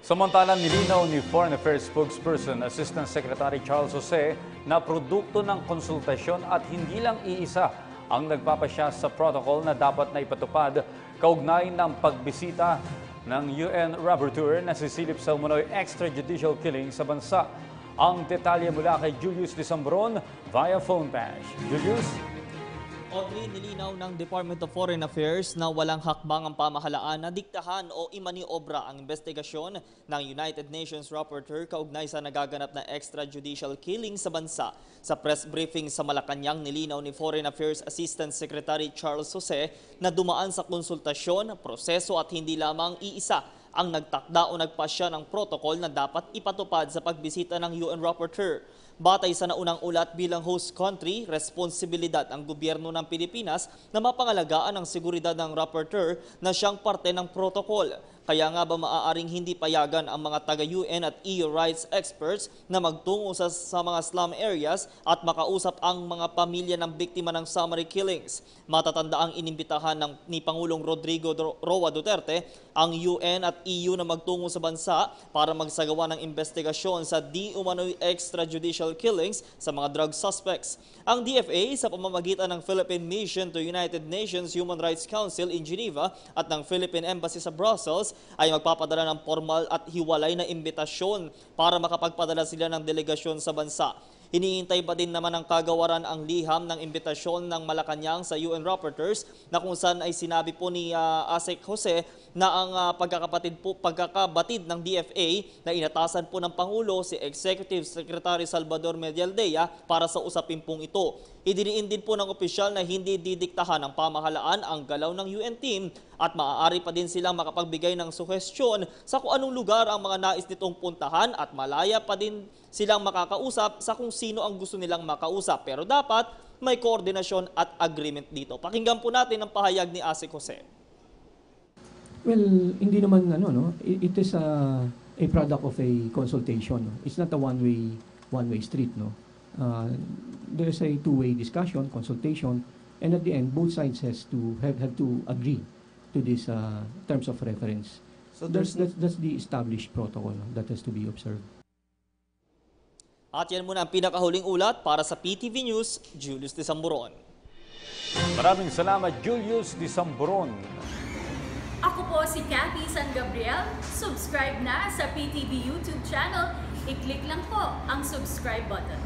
Samantala, nilinaw ni Foreign Affairs spokesperson Assistant Secretary Charles Jose na produkto ng konsultasyon at hindi lang iisa ang nagpapasya sa protocol na dapat na ipatupad kaugnay ng pagbisita ng UN rapporteur na sisilip sa umunoy extrajudicial killing sa bansa. Ang detalye mula kay Julius Disambron via phone patch. Julius? Audrey, nilinaw ng Department of Foreign Affairs na walang hakbang ang pamahalaan na diktahan o imaniobra ang investigasyon ng United Nations Rapporteur kaugnay sa nagaganap na extrajudicial killing sa bansa. Sa press briefing sa Malacanang, nilinaw ni Foreign Affairs Assistant Secretary Charles Jose na dumaan sa konsultasyon, proseso at hindi lamang iisa ang nagtakda o nagpasya ng protocol na dapat ipatupad sa pagbisita ng UN Rapporteur. Batay sa naunang ulat bilang host country, responsibilidad ang gobyerno ng Pilipinas na mapangalagaan ang seguridad ng rapporteur na siyang parte ng protocol. Kaya nga ba maaaring hindi payagan ang mga taga-UN at EU rights experts na magtungo sa mga slum areas at makausap ang mga pamilya ng biktima ng summary killings. Matatanda ang inimbitahan ni Pangulong Rodrigo Roa Duterte ang UN at EU na magtungo sa bansa para magsagawa ng investigasyon sa di-umano'y extrajudicial killings sa mga drug suspects. Ang DFA sa pamamagitan ng Philippine Mission to United Nations Human Rights Council in Geneva at ng Philippine Embassy sa Brussels ay magpapadala ng formal at hiwalay na imbitasyon para makapagpadala sila ng delegasyon sa bansa. Hinihintay pa din naman ng kagawaran ang liham ng imbitasyon ng Malacanang sa UN Rapporteurs na kung saan ay sinabi po ni ASEC Jose na ang pagkakabatid ng DFA na inatasan po ng Pangulo si Executive Secretary Salvador Medialdea para sa usapin pong ito. Idiniin din po ng opisyal na hindi didiktahan ng pamahalaan ang galaw ng UN team at maaari pa din silang makapagbigay ng suhestyon sa kung anong lugar ang mga nais nitong puntahan at malaya pa din silang makakausap sa kung sino ang gusto nilang makausap. Pero dapat may koordinasyon at agreement dito. Pakinggan po natin ang pahayag ni ASEC Jose. Well, hindi naman it is a product of a consultation. It's not a one-way street, no. There's a two-way discussion, consultation, and at the end, both sides have to agree to these terms of reference. So that's the established protocol that has to be observed. At yan muna ang pinakahuling ulat para sa PTV News, Julius Disambron. Maraming salamat, Julius Disambron. Ako po si Cathy San Gabriel. Subscribe na sa PTV YouTube channel. I-click lang po ang subscribe button.